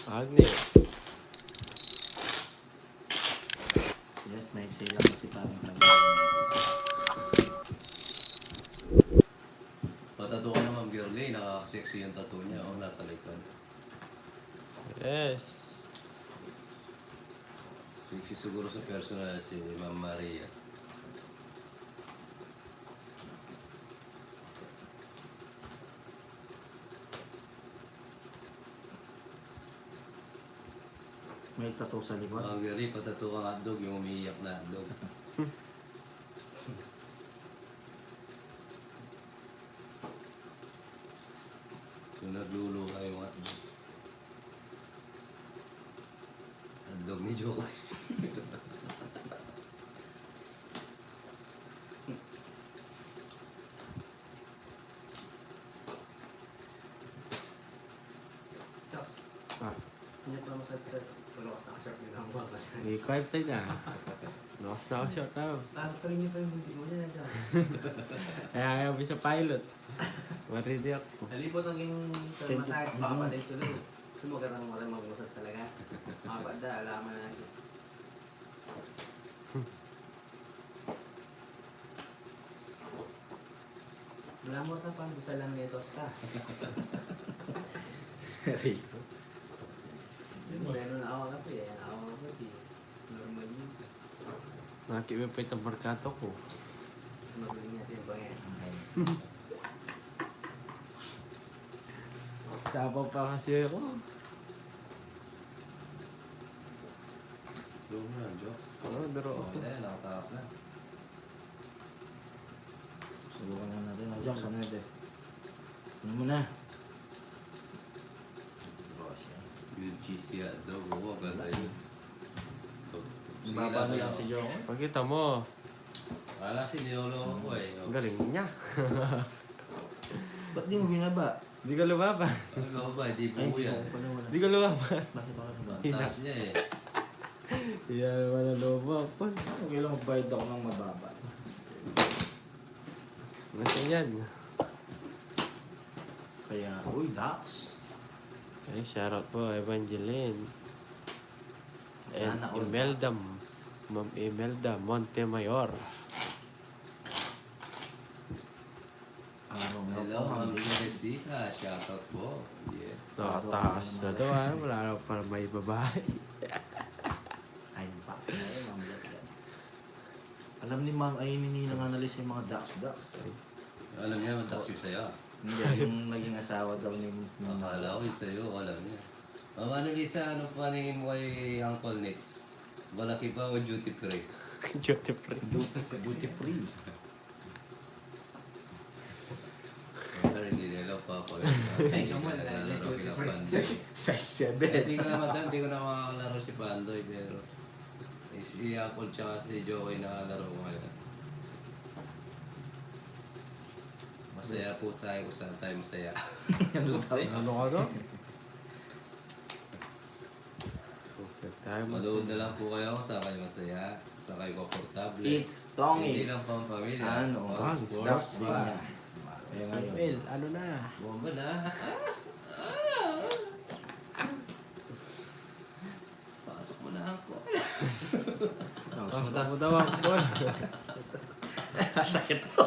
Agnes. Yes, may sila kasi parang Patato ka naman, girly. Nakaka-sexy yung tattoo niya. O, nasa likod. Yes. Sexy siguro sa personal si Ma'am Maria. may tattoo sa likod. Mga girly, patato kang hotdog. Yung umiiyak na hotdog. Yung naglulo kayo mga hotdog. Hotdog ni Jokoy. Ah, Hindi pa masaya sa wala ko sa shirt nila ang bagas. hindi kwenta niya. Lakas na ako shot na. Tatarin niyo pa yung hindi mo niya dyan. Kaya ayaw mo sa pilot. Maridi ako. Nalipot ang yung massage, baka patay sulo. Sumagat ang mga mag-usat talaga. Mga banda, alaman natin. Lamor ka pa, bisa lang netos ka. Rico. Meron na ako kasi, ako ako di. Normal yun. Nakakibig pa itong barkato ko. Magaling natin yung bangin. Sabaw pa kasi ako. Lumo na, jokes. Oo, duro Oh, ako. ayan, nakatakas na. Subukan na natin. Jokes, ano yun? Ano mo na? Yung cheesy hotdog. Oo, ganda yun. Baba na lang si Joko. Pagkita mo, Wala si Niolo ko eh. ang galing niya. Ba't di mo binaba? Hindi ka lumaban. Ano ba? Di po yan. Hindi ka lumaban. Bakit ba ka Ang taas niya eh. Hindi na naman ang lumaban. Okay lang magbayad ako ng mababa. Nasaan yan? Kaya, uy, Dax. Ay, shoutout po, Evangeline. And Sana all. Imelda, Ma'am Imelda Montemayor. Araw na Hello, po, Ma'am ma'am. Teresita. Shoutout po. Yes. Nakataas na daw, wala raw para may babae. Ay, pa. Ay, ma'am. Alam ni Ma'am ay nininang analyze yung mga Dax. Alam niya, mataas yung sa'yo. Hindi, yung naging asawa daw ni Akala ko yung sa'yo, alam niya. Ma'am Annalisa, ano paningin mo kay Uncle Nix? Malaki ba o duty free? Duty free. Duty free. Sir, hindi nila papag. Size mo, Naglalaro kila Pandoy. Size 7. Hindi ko na madam, hindi ko na makakalaro si Pandoy, pero si Apple tsaka si Joey nakalaro ko ngayon. Masaya po tayo kung saan tayo masaya. Masaya. Ano ka to? Sa tayo Manood na lang po kayo kung saan kayo masaya, saan kayo komportable. It's Tongits. Hindi lang pang pamilya. Ano, pang Dax sports. din niya. Kaya ngayon. Well, ano na? Bomba na. Pasok mo na ako. Tapos Basta mo daw ang ball. sakit to.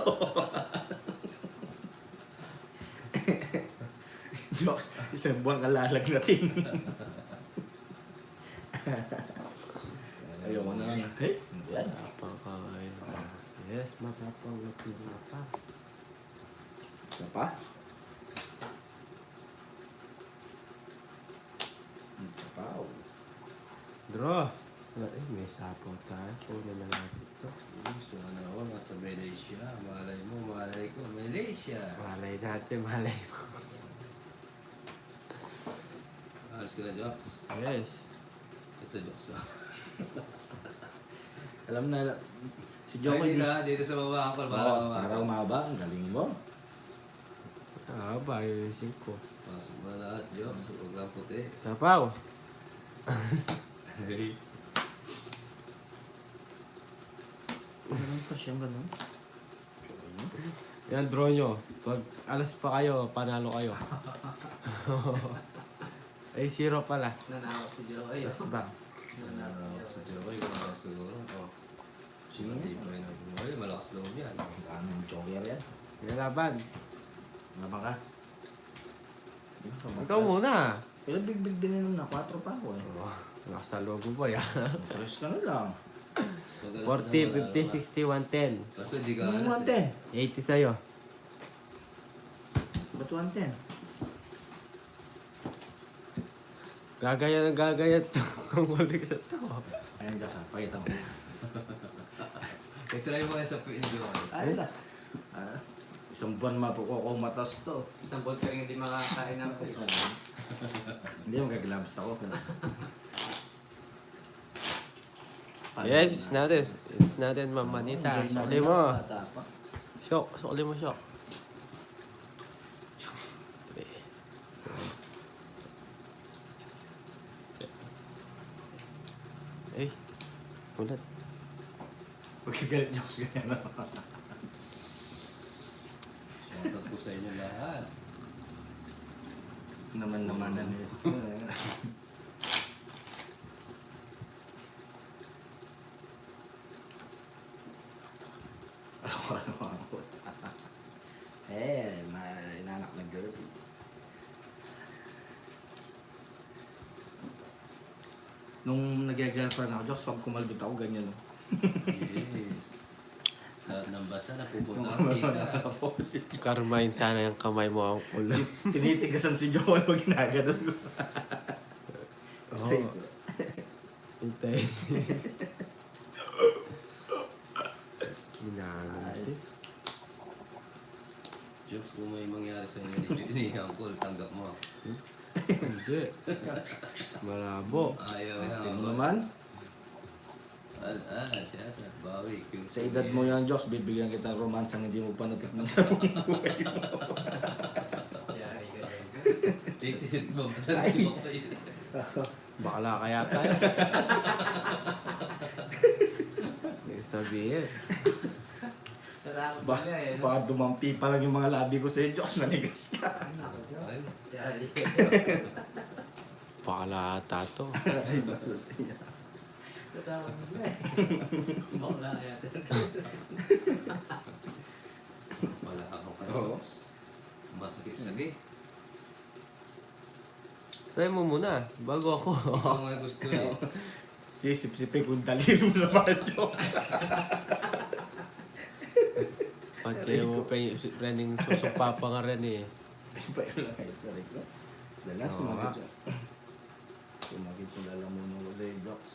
Jokes, isang buwan kalalag natin. Ayoko na nga. Hey, yan. Matapang ka ngayon. Yes, matapang na pinapa. Isa pa? Wow. Draw. Eh, may sapo tayo. Una na natin ito. Sana ako nasa Malaysia. Malay ko, Malaysia. Malay natin, malay mo. Alas ka na, Joks. Yes. Ito, Joks na. Alam na, si Ay, Joko dito sa baba, Uncle. para umaba. Ang galing mo. Ah, ba, ayusin ko. Pasok na lahat, Joks. Huwag lang puti. Sapaw. Hey. Ano pa siyang gano'n? Yan, draw nyo. Pag alas pa kayo, panalo kayo. Ay, zero pala. Nanawak si Joey. Yes, back. Nanawak Sa si Joey. Joey, wala siguro. Oh. Sino Hindi yan? pa rin nabuhay. Malakas loob yan. Anong joker yan? May laban. Laban ka? Ikaw muna. Pero big din na 4 pa ako eh. Oh, nakasaloob mo ba yan? Tres ka na lang. 40, 50, 60, 110. Kaso di ka Ano alas eh. 110? 80 sa'yo. Ba't 110? Gagaya ng gagaya to. Ang balik sa to. Ayan dyan ka, pakita mo. I-try mo yan sa Joey. Ayun na. Isang buwan mapukukumatas to. Isang buwan ka rin hindi makakain ng food. Hindi, magagloves ako. Yes, it's natin. It's natin, mamanita. Sukli mo. Shock. Sukli mo, shock. Eh. Ulat. Magagalit niyo kasi ganyan. Shoutout ko sa inyo lahat. Naman na nis. May inanak na girl. Nung nag-girlfriend ako, Jokes, pag kumalbit ako, ganyan. No? Yes. Lahat ng basa na pupunta ang tita. Carmine, sana yung kamay mo ang ulo. Tinitigasan si Joel pag ginaganon ko. Oo. Hintay. Ginaganon. Nice. Jokes, kung may mangyari sa inyo ni Uncle, tanggap mo. Hindi. Malabo. Ayaw Tingnan mo na. naman, Siya. Bawi. sa edad mo yan, Jokes, bibigyan kita ng romansang hindi mo pa natikman sa buhay mo. Yari ka din. Titit mo. Ay. Bakla kaya tayo. Sabihin. Natakot Ba, nila eh. no? baka dumampi pa lang yung mga labi ko sa'yo, Jokes, nanigas ka. Ay. Yari ka. Bakla ata to. Natakot nila eh. Bakla kaya. Wala ako kayo. Oo. Masakit-sakit. Try mo muna, bago ako. Ikaw nga gusto eh. Sisip-sipin kung daliri mo sa mga Jokes. Pati mo pa yung planning susupa pa nga rin eh. Iba yun lang ito, Rico. Dala, Oo sumagit nga. siya. Sumagit yung lalamunan ko sa'yo, Jokes.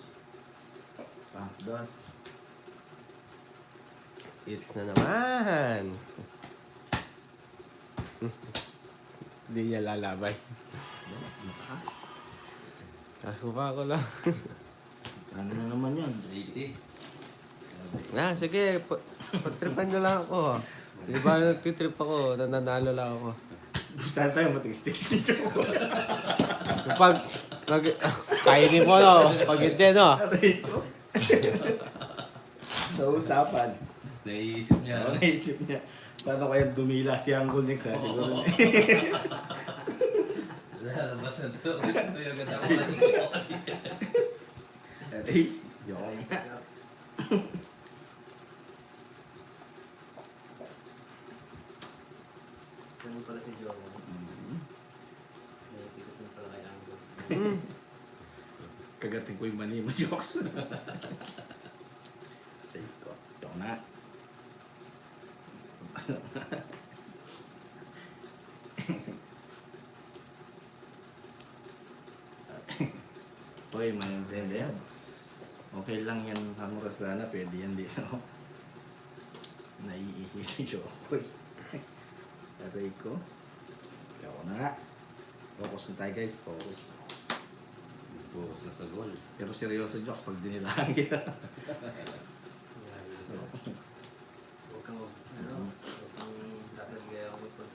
Dos. It's na naman. Hindi niya lalabay. Makas. Kaso pa ako lang. Ano na naman yan? 80. Na, sige, pagtripan nyo lang ako. Di ba nagtitrip ako, nananalo lang ako. Gusto na tayo matigstit dito. Kapag, kainin mo no, pag hindi no. Rico. Sa usapan. Naiisip niya. Ako naisip niya, paano kaya dumila si Uncle Nick sa siguro niya. Lalabas na to. Kaya ganda ko lang. Ay, yoko nga. Ganun pala si Joey. Nagtigas na pala kay Angus. Kagating ko yung mani mo, Jokes. Ito, yoko na. Uy, maintindihan yan. Okay lang yan, hamura sana, pwede yan dito. Naiihi si Jokoy. Aray ko. Yoko na. Focus na tayo guys, focus. Focus na sa goal. Pero seryoso, Jokes, pag dinilaan kita. Yari ka. Huwag kang tatagay ako pag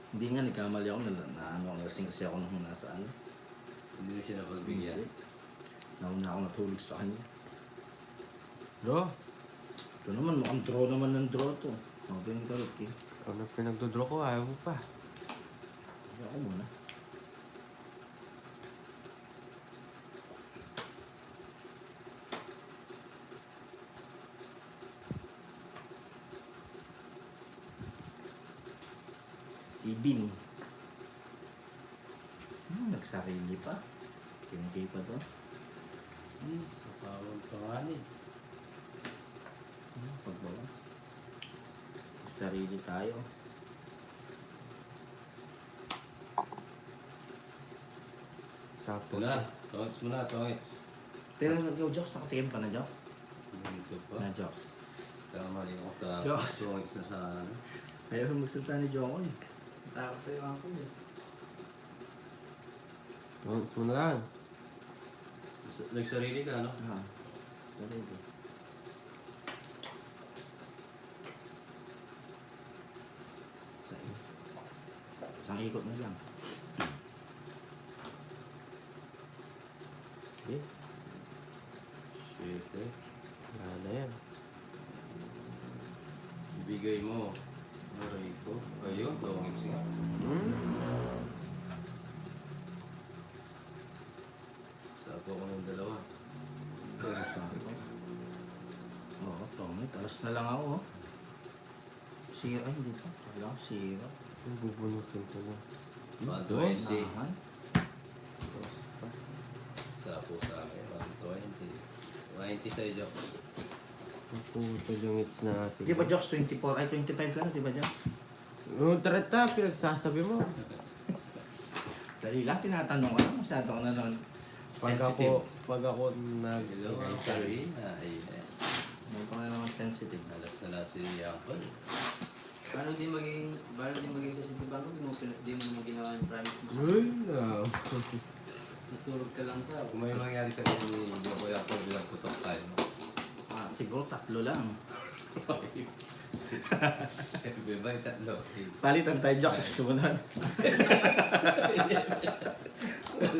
Hindi nga, nagkamali ako na ano, nalasing kasi ako nung nasa ano. Hindi mo siya napagbigyan. Nauna ako natulog sa kanya. Bro, Ito naman, mukhang draw naman ng draw to. Okay, yung karot eh. ano pinagdodraw ko, ayaw mo pa. Ako muna. Si Bin. Nagsarili pa. Kinagay pa to. Sa pawag panganin. Pagbawas. Nagsarili tayo. Sapo Ito na. siya. Tongits mo na, tongits. Pero nag-Joks, nakatikim pa na Joks? Ito pa. Na Joks. Tama rin ako ta. Diyos. Tongits na sa ano. Ayaw magsalita ni Jokoy. Takot sa'yo ang kuya. Tongits mo na lang. Nagsarili ka, no? Sarili. Sa isang ikot na lang. Eh, Shit eh. wala na yan. Ibigay mo. Aray ko. Ayun, tongits nga. Sapo ko ng dalawa. Oo, Tommy. Talas na lang ako. Sira, hindi pa. Kala ko sira. Ang bubunutin ko na. 120. Nahan. Dos pa. Sapo sa akin. 120. 120 sa'yo, Jock. Ang putol yung hits natin. Di ba Joks 24? Ay 25 lang, di ba Joks? No, treta, pinagsasabi mo. Dali lang, tinatanong ko lang. Masyado ko na nun. Pag ako nag... Hello, ang Karina. Yes. Hindi ko na naman sensitive. Alas na lang si Uncle. Paano di maging sensitive ako? Di mo ginawa yung private mo. Uy, no. Natulog ka lang ka. Kung may mangyari sa kanya ni Jokoy ako, bilang putok tayo. Siguro 3 lang. Sabi ba yung tatlo? Palitan tayo Joks sa sumunod.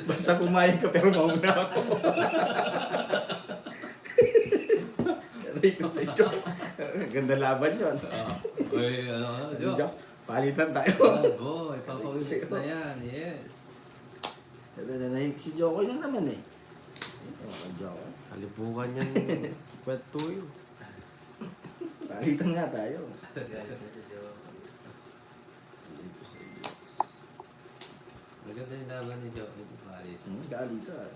Basta kumain ka pero mauna ako. Aray ko sa iyo. Ganda laban yun. Uy, ano, Jock? Joks, palitan tayo. Oh, boy, papawisis na yan, yes. Si Jokoy lang naman eh. Jokoy. Kalibukan yan. Patuyo. Palitan nga tayo. Maganda yung laban ni Jock. Ito palit. Galitan.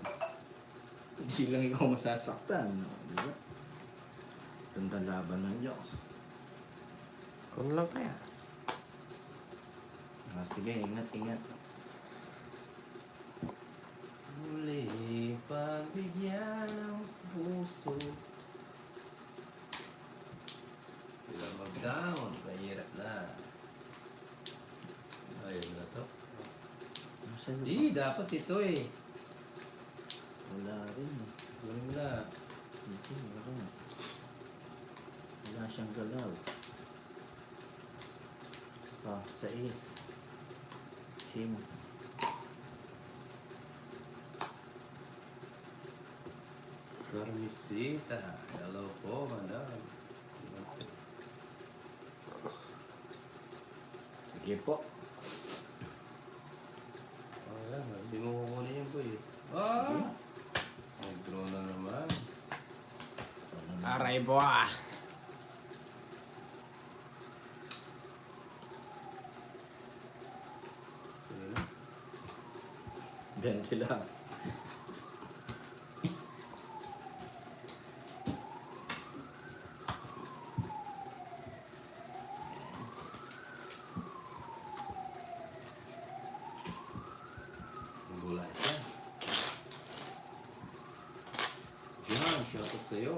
Hindi lang ikaw masasaktan. Di ba? Ganda laban ng Joks. Kung lang kaya. Sige, ingat, ingat. Muli, pagbigyan ng puso. Sila mag-down, mahirap na. Ayun na to. Nasaan Di, dapat ito eh. Wala rin. Wala. Hindi, wala. Wala siyang galaw. Sa is. King. Carmesita. Hello po, madam. Sige po. Ayan, hindi mo kukunin yung boy. Ah! Nag-draw na naman. Aray po ah. Sige na. 20 lang. Ang gulay siya. Yan, shoutout sa'yo.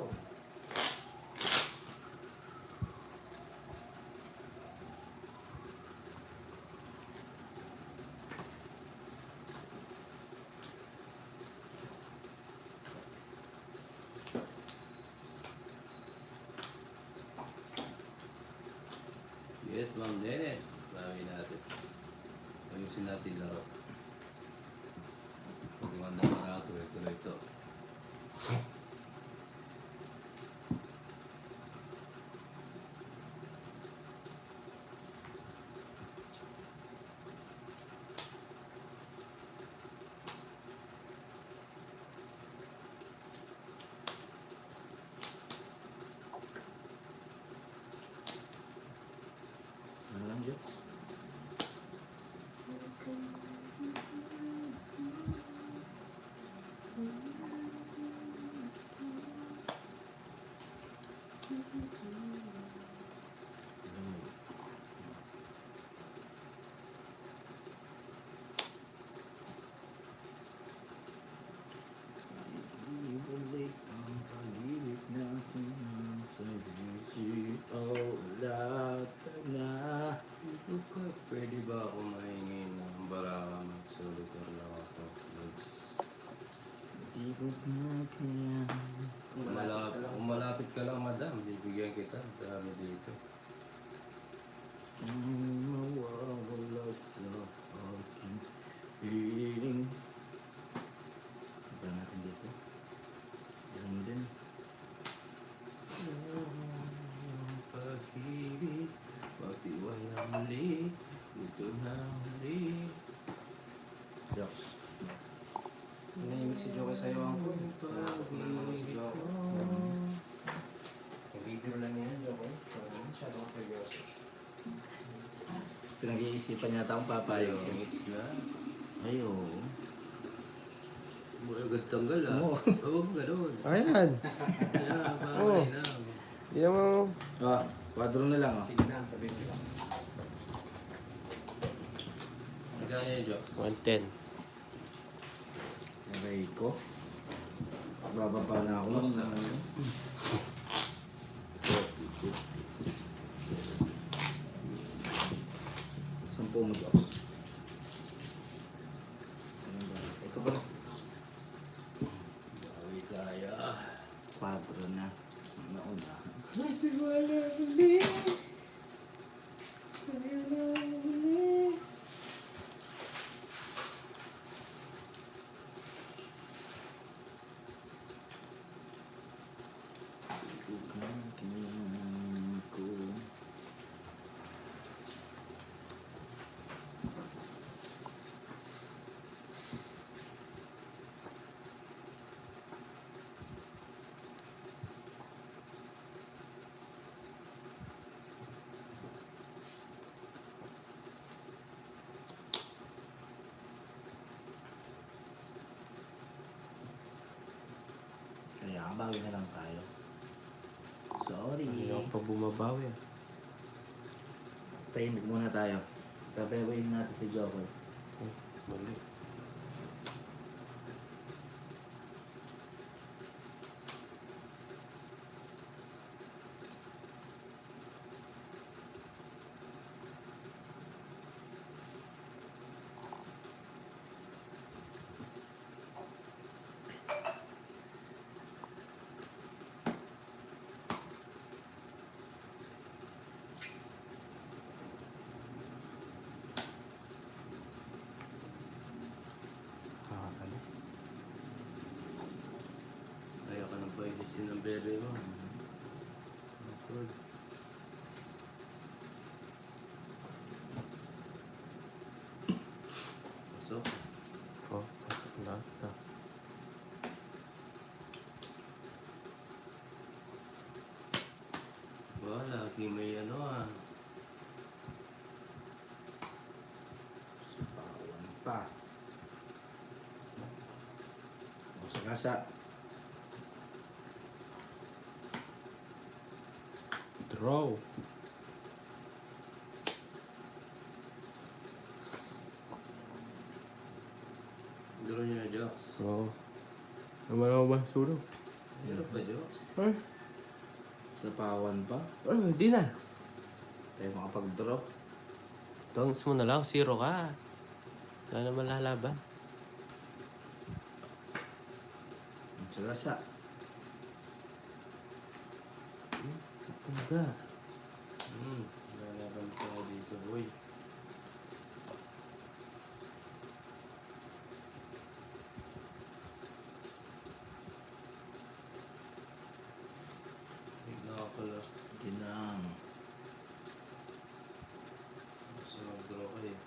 Yes, Ma'am Nene. Marami natin. Ayusin natin laro. Pag-iwanda pa na tuloy-tuloy ito. Ano lang, Joks? Ibalik ang pag-ibig natin sa isip. Oh, lahat na. Pwede ba ako mahingi ng baraka mag-solitor lang ako? Legs. Di ko na kaya. Kung malapit ka lang, madam, bibigyan kita. Dami dito. Ang mawawala sa aking piling. Iba natin dito. Ganun din. Pag-ibig, pag-iwala muli, ito na muli. Jokes. Nanahimik si Joker sa'yo ang naman si Joker. Video lang yan, Joker. Masyado ka seryoso. Pinag-iisipan yata akong papayo. Mix na. Ay, oo. Mo agad tanggal Oo. Huwag ganun. Ayan. Kaya, Oo. parang na. Yan mo. Ah, kwadro na lang, oh. Sige na, sabihin ko lang. Magkano yung jokes? 110. Aray ko. Bababa na ako lang. Sampo mo, Jokes. Ito ba? Bawi tayo. Kwadro na. Nauna. Ko. Kaya bawi na lang tayo. Sorry. Hindi ako pa bumabawi. Tahimik muna tayo. Papayawain natin si Joker. Mali. Nakakalis. Ayaw ka ng pwede ng bebe mo. Good. Pasok. Oh, lahat na. Lagi may ano ah. Pawan pa. O sa kasa. Draw. Duro niyo na jokes. Oo. Naman ako ba? Sulo. Hirap ba jokes? Ay. Sa pawan pa. Ay, hindi na. Tayo makapag-draw. Dongs mo na lang. 0 ka. Wala naman lalaban. Sa kasa. Ganda. Lalaban tayo dito boy. Bigla ka pala. Ginang. Gusto mag-draw kayo.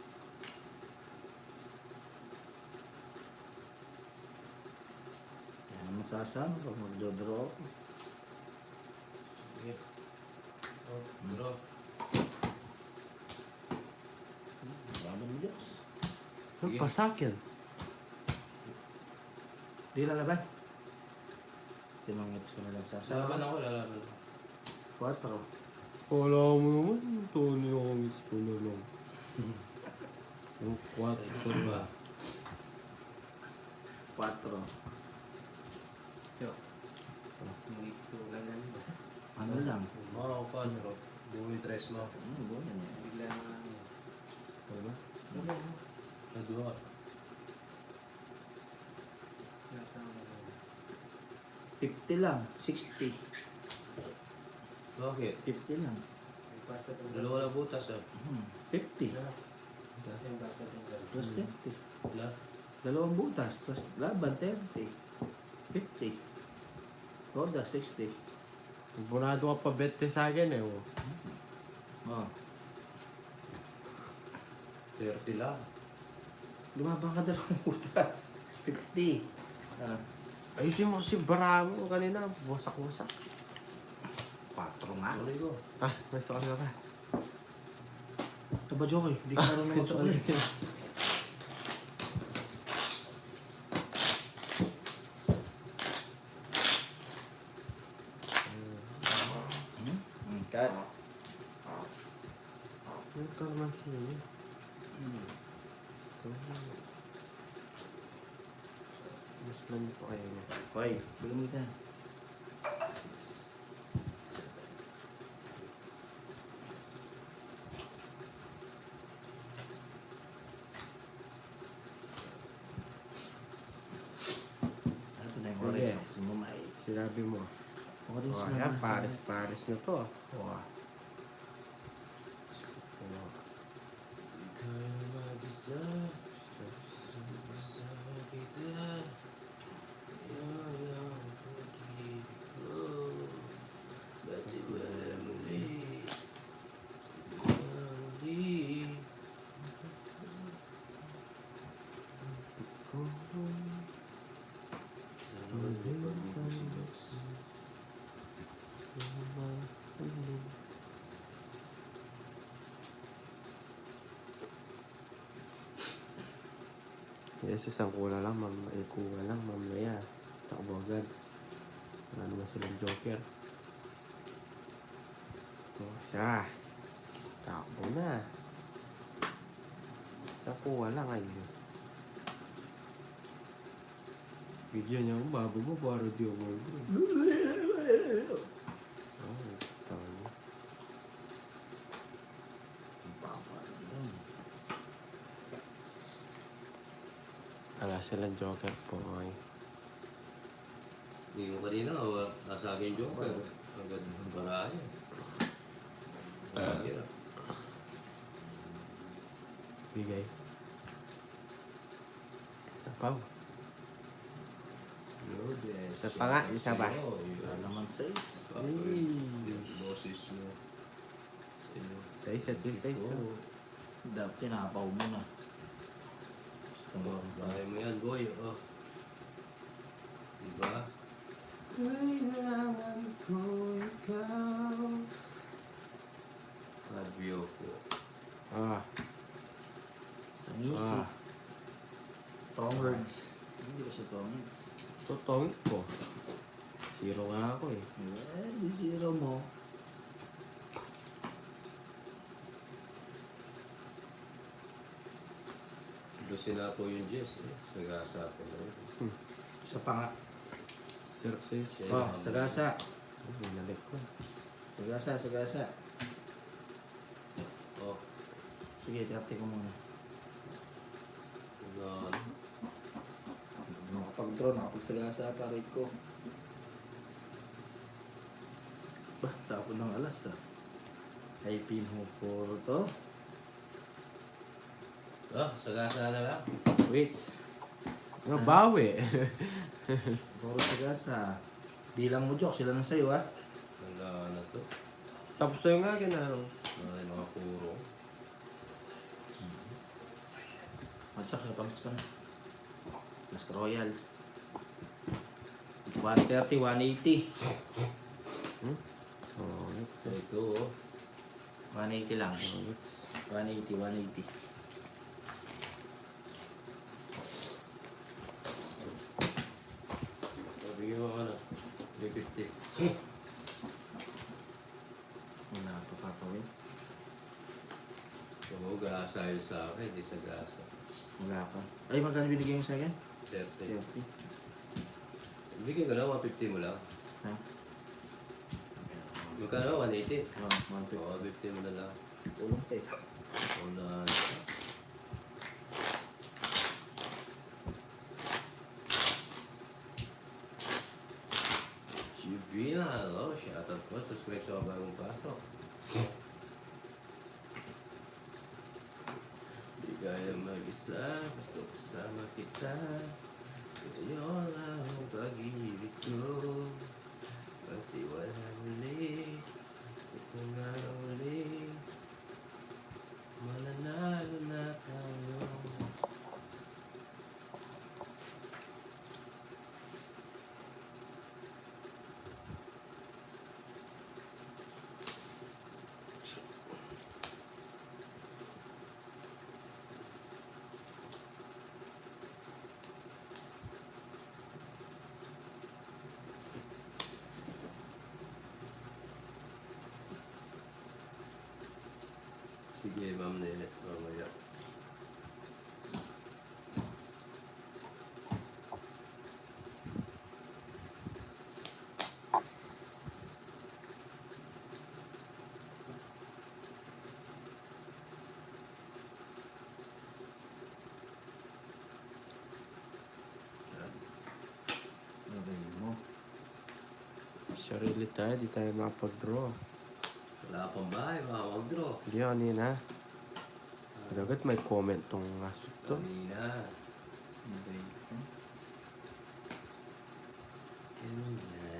Kaya naman sasama pag mag-draw. Sige. Oh, draw. Laban mo, Diyos. Sige. Pa sa akin. Di lalaban. Tinangits ko na lang sa Lalaban ako, lalaban ako. 4. Wala mo naman. Tony ako miss ko na lang. Yung 4 ba? 4. Yo. Hindi ko ganyan ba? Ano lang? Oo, 4. Buwi tres mo. Ganyan yan. Bigla na Diba? Nadua. nasa 50 lang. 60. Bakit? 50 lang. yung basa itong Dalawa na butas ah. 50. yung basa itong Plus 30. Wala. Dalawang butas. Plus laban 30. 50. Roda 60. Bunado ka pa bete sa akin eh. Oh. Oh. 30 lang. Lumabang ka dalawang butas. 50. Ah. Ayusin mo kasi Bravo kanina. Wasak-wasak. 4 nga. Tuloy ko. Ah, nasa ka na ka. Aba, Jokoy. Hindi ka naman masukli. Cut. Yung kalamansi niya. Mas lang po kayo niya. Hoy, bulong ka. Ano to na yung Sige. oras? Sumumay. Sinabi mo. Oras Oh, na yan, nasa- Paris na to. Wow. Yes, isang kula lang, ma'am. Ay, kuha lang, mamaya. Takbo agad. Wala naman silang joker. O, isa. Takbo na. Isang kuha lang, ayun. Video niya kung bago mo, para di ako. Oh, tawa niya. Wala silang joker po, ay. Hindi mo kanina, nasa akin yung joker. Agad ng baraya. Hirap. Bigay. Apaw. Isa pa nga, isa ba? Wala naman 6. Boses mo. Sa isa, sa isa. Dapat tinapaw mo na. Kaya mo yan, boy. Oh. Diba? Kailangan ko ikaw. Fabio po. Ah, Isang easy. ah. Tongards. Hindi ko siya tongards. Totongit ko. Zero nga ako eh. Di zero mo. Lusin na po yung Jess. Sagasa po na yun. Isa pa nga. Zero six. Oh, sagasa. Binalik ko. Sagasa, sagasa. Oh. Sige, tiyarte ko muna. Yan. Nakapag-draw, nakapag-sagasa pa rate ko. Bah, tapon ng alas ah. Ay, pinho puro to. Oh, sagasa na lang. Waits. Nabawi. Puro sagasa. Bilang mo, Jok. Sila nang sayo ah. Wala na to. Tapos sa'yo nga, ginaro. Ay, mga puro. Matyak, sa pangkas ka na. Last Royal. 130, 180. Oh, it's So ito, oh. 180 lang. it's 180, 180. May 50. Wala pa papawin. Oo, gasa yun sa akin, hindi sa gasa. Wala pa. Ay, magkano binigay mo sa akin? 30. 30. Bigyan ko lang, 150 mo lang. Ha? Magkano? 180? Oh, 150. Oo, 50 mo na lang. Tulong tayo. Una. Gina, hello. Shoutout po. Subscribe sa bagong pasok. Di kaya mag-isa, gusto kasama kita. Sa iyo lang ang pag-ibig ko. Pagtiwala muli, ito na lang muli. Mananalo na tayo. Sige, ma'am Nenet, mamaya. Okay mo. Sarili tayo, di tayo makapag-draw. Wala pang bahay, mga mag-draw. Hindi ako kanina. Agad may comment tong aso to. Kanina. Okay. Kanina.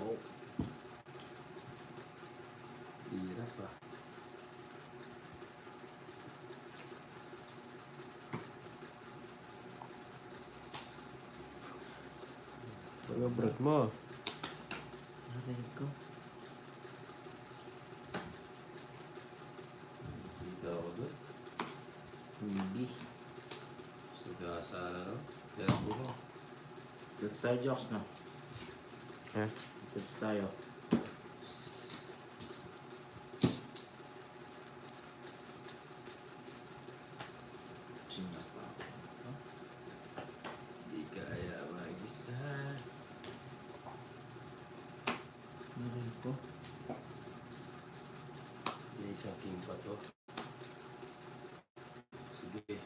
Oh. Hirap pa. Ano brad mo? Narinig ko. Kita ako doon. Hindi. Sigasa na, no? Yan po mo. Let's tayo, Joks, no? Ha? Let's tayo. Sino pa ako? Di kaya mag-isa. Narinig ko. May isang king pa to. Sige.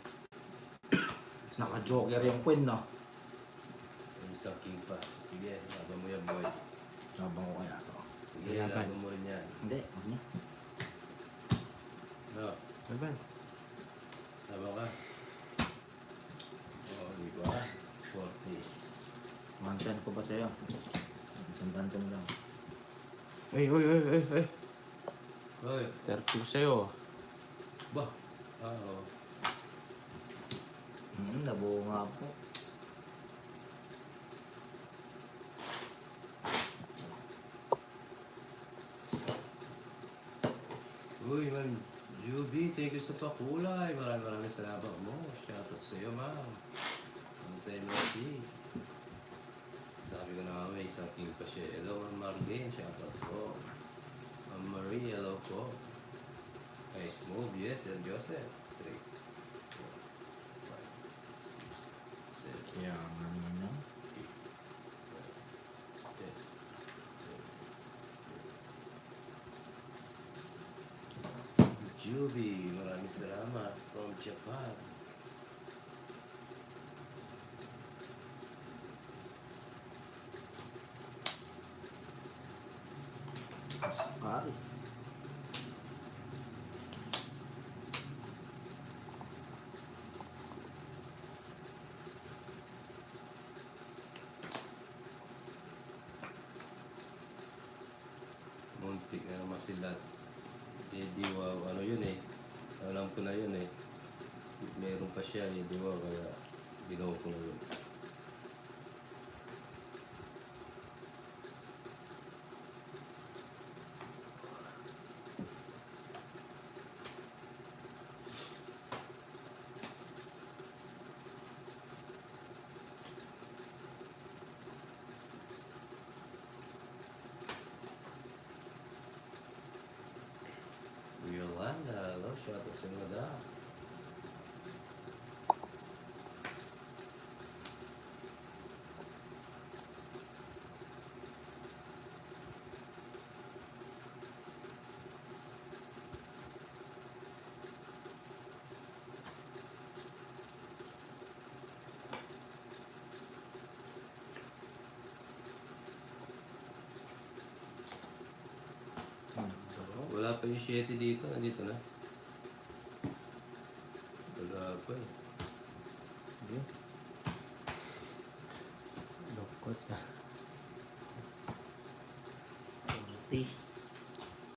Naka-joker yung queen, no? May isang king pa. Sige, laban mo yan, boy. Sabang ko kaya to. Sige, Laban. laban mo rin yan. Hindi, huwag niya. No, Laban. laban ka. Oo, di ba? 40. Mantan ko ba sa'yo? Isang tanto mo lang. Ay, ay, ay, ay, ay. Hoy, 30 sa'yo. ba? Oo. Nabuo nga po. Uy, man. Juby, thank you sa pakulay. Maraming salamat mo. Shoutout sa iyo, ma'am. Antay mo si. Sabi ko na nga, may isang king pa siya. Hello, Ma'am Marlene. Shoutout po. Ma'am Marie, hello po. Nice move. Yes, and Joseph. 3, 4, 5, 6, 7, Kaya kanina. 8, 9, 10. Juby, maraming salamat from Japan. Paris. Muntik na naman sila. Eh, di wow, ano yun eh. Alam ko na yun eh. Meron pa siya eh, di wow, kaya Binuo ko na yun. Yolanda, hello, shout out sa mga da. Wala pa yung 7 dito, nandito na. Wala pa eh. Hindi. Lukot na. 40.